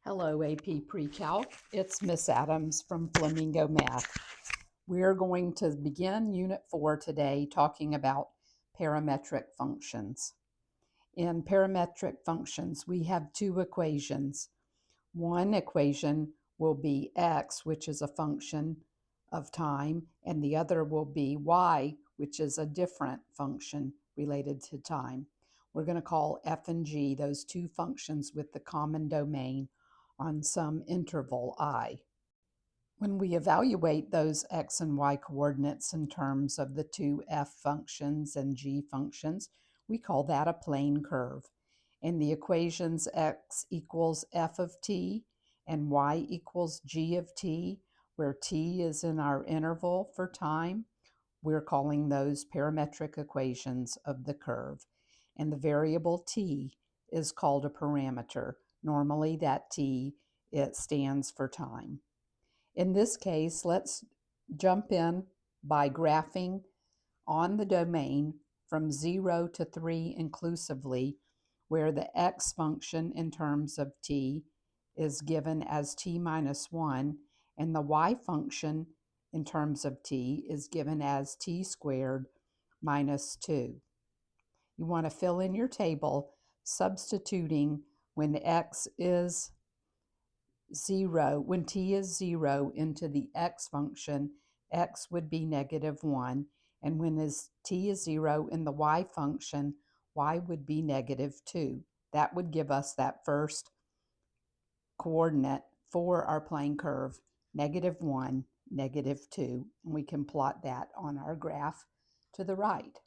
Hello, AP Pre-Calc. It's Miss Adams from Flamingo Math. We're going to begin Unit 4 today talking about parametric functions. In parametric functions, we have two equations. One equation will be x, which is a function of time, and the other will be y, which is a different function related to time. We're going to call f and g those two functions with the common domain on some interval I. When we evaluate those x and y coordinates in terms of the two f functions and g functions, we call that a plane curve. In the equations x equals f of t and y equals g of t, where t is in our interval for time, we're calling those parametric equations of the curve. And the variable t is called a parameter. Normally that t, it stands for time. In this case, let's jump in by graphing on the domain from 0 to 3 inclusively, where the x function in terms of t is given as t minus 1, and the y function in terms of t is given as t squared minus 2. You want to fill in your table substituting when x is 0, when t is 0 into the x function, x would be negative 1, and when t is 0 in the y function, y would be negative 2. That would give us that first coordinate for our plane curve, negative 1, negative 2, and we can plot that on our graph to the right.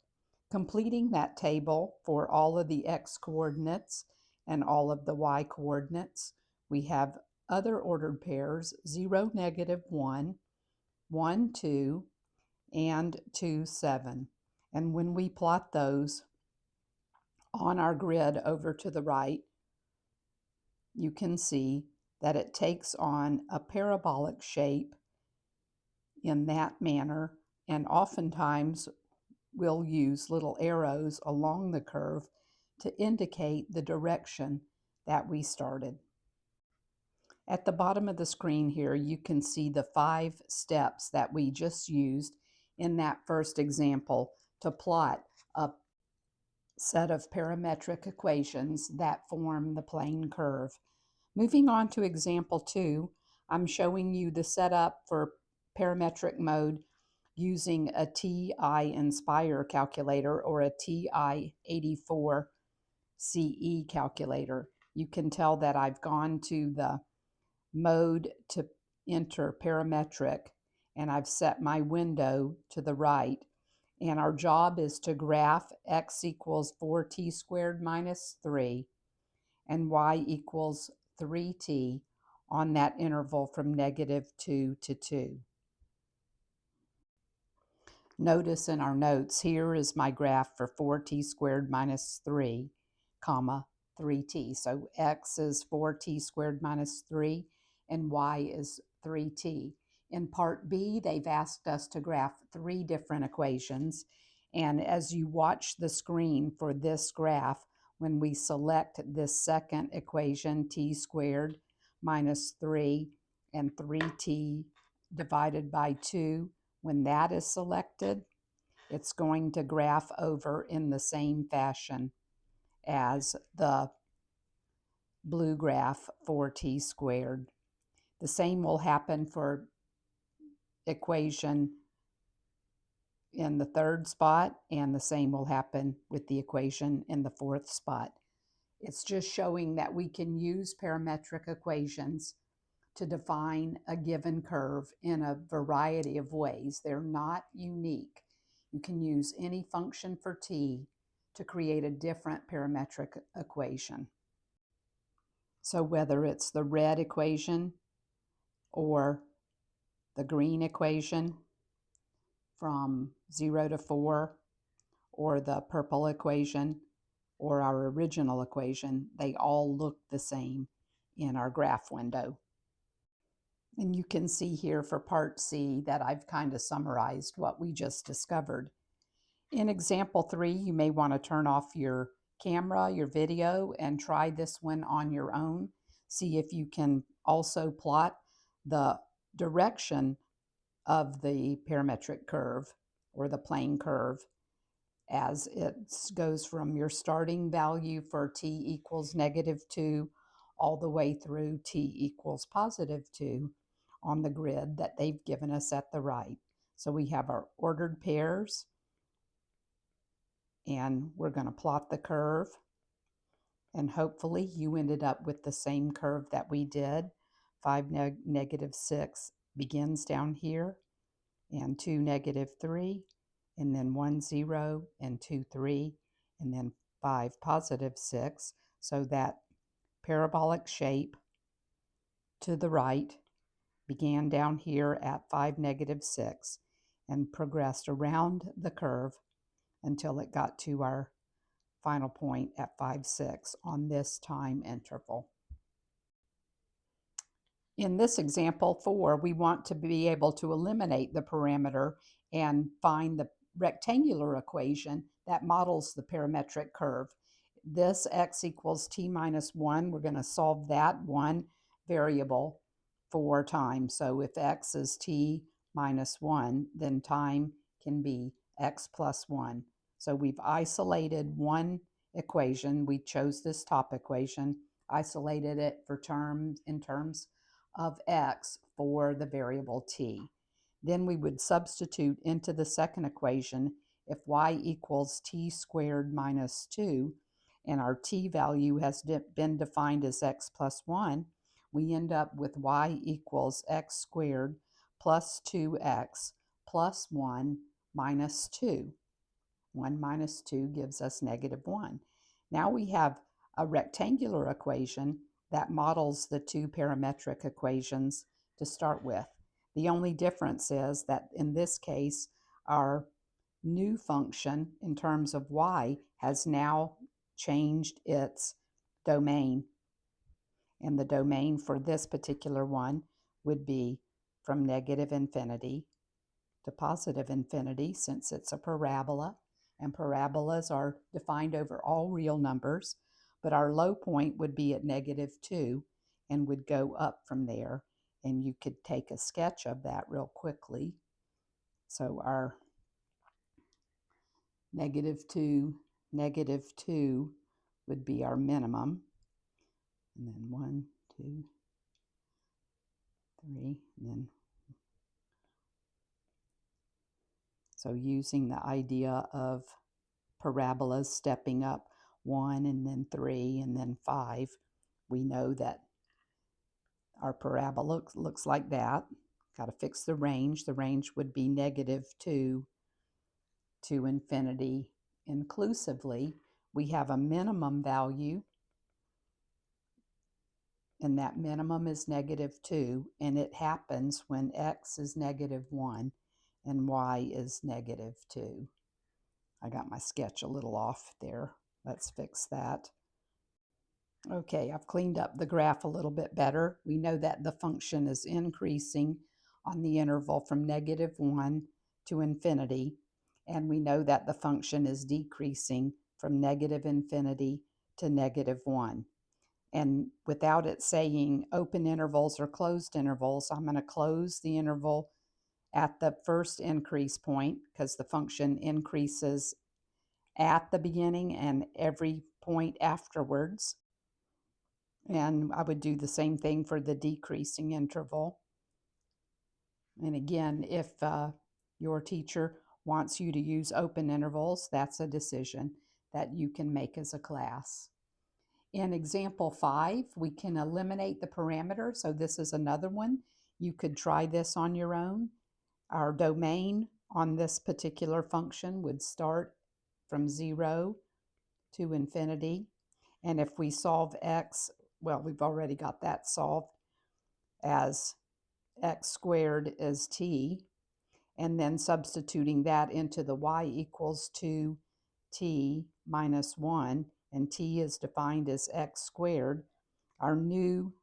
Completing that table for all of the x coordinates and all of the y coordinates, we have other ordered pairs, 0, negative 1, 1, 2, and 2, 7. And when we plot those on our grid over to the right, you can see that it takes on a parabolic shape in that manner, and oftentimes we'll use little arrows along the curve to indicate the direction that we started. At the bottom of the screen here, you can see the 5 steps that we just used in that first example to plot a set of parametric equations that form the plane curve. Moving on to example 2, I'm showing you the setup for parametric mode using a TI Inspire calculator or a TI 84 CE calculator. You can tell that I've gone to the mode to enter parametric, and I've set my window to the right. And our job is to graph x equals 4t squared minus 3 and y equals 3t on that interval from negative 2 to 2. Notice in our notes, here is my graph for 4t squared minus 3, comma, 3t. So x is 4t squared minus 3 and y is 3t. In part B, they've asked us to graph 3 different equations. And as you watch the screen for this graph, when we select this second equation, t squared minus 3 and 3t divided by 2, when that is selected, it's going to graph over in the same fashion as the blue graph for t squared. The same will happen for equation in the third spot, and the same will happen with the equation in the fourth spot. It's just showing that we can use parametric equations to define a given curve in a variety of ways. They're not unique. You can use any function for t to create a different parametric equation. So whether it's the red equation or the green equation from 0 to 4, or the purple equation, or our original equation, they all look the same in our graph window. And you can see here for part C that I've kind of summarized what we just discovered. In example 3, you may want to turn off your camera, your video, and try this one on your own. see if you can also plot the direction of the parametric curve or the plane curve as it goes from your starting value for t equals -2 all the way through t equals +2 on the grid that they've given us at the right. So we have our ordered pairs, and we're going to plot the curve, and hopefully you ended up with the same curve that we did. 5 -6 begins down here, and 2 -3, and then 1 0, and 2 3, and then 5 +6. So that parabolic shape to the right began down here at 5 -6 and progressed around the curve until it got to our final point at 5 6 on this time interval. In this example 4, we want to be able to eliminate the parameter and find the rectangular equation that models the parametric curve. This x equals t minus 1, we're going to solve that one variable 4 times. So if x is t minus 1, then time can be x plus 1. So we've isolated one equation. We chose this top equation, isolated it for in terms of x for the variable t. Then we would substitute into the second equation if y equals t squared minus 2, and our t value has been defined as x plus 1, we end up with y equals x squared plus 2x plus 1 minus 2. 1 minus 2 gives us -1. Now we have a rectangular equation that models the two parametric equations to start with. The only difference is that in this case, our new function in terms of y has now changed its domain. And the domain for this particular one would be from -infinity to +infinity, since it's a parabola, and parabolas are defined over all real numbers, but our low point would be at -2 and would go up from there, and you could take a sketch of that real quickly. So our -2 would be our minimum, and then 1 2 3, and then so using the idea of parabolas stepping up 1 and then 3 and then 5, we know that our parabola looks like that. Got to fix the range. The range would be -2 to infinity inclusively. We have a minimum value, and that minimum is -2, and it happens when x is -1 and y is -2. I got my sketch a little off there. Let's fix that. Okay, I've cleaned up the graph a little bit better. We know that the function is increasing on the interval from -1 to infinity, and we know that the function is decreasing from -infinity to -1. And without it saying open intervals or closed intervals, I'm going to close the interval at the first increase point because the function increases at the beginning and every point afterwards. And I would do the same thing for the decreasing interval. And again, if your teacher wants you to use open intervals, that's a decision that you can make as a class. In example 5, we can eliminate the parameter. So this is another one. You could try this on your own. Our domain on this particular function would start from 0 to infinity. And if we solve x, well, we've already got that solved as x squared is t, and then substituting that into the y equals 2t minus 1, and t is defined as x squared. Our new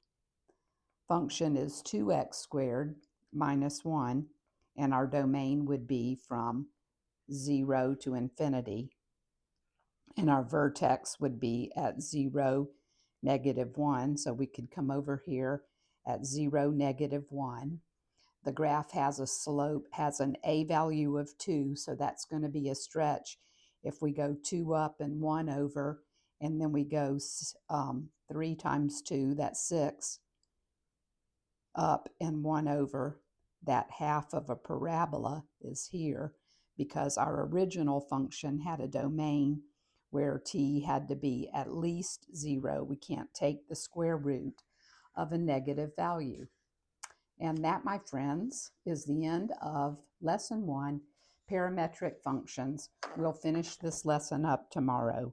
function is 2x squared minus 1, and our domain would be from 0 to infinity. And our vertex would be at 0 (-1). So we could come over here at 0, (-1). The graph has a slope, has an a value of 2, so that's going to be a stretch. If we go 2 up and 1 over, and then we go 3 times 2, that's 6, up and 1 over, that half of a parabola is here, because our original function had a domain where t had to be at least 0. We can't take the square root of a negative value. And that, my friends, is the end of Lesson 1, Parametric Functions. We'll finish this lesson up tomorrow.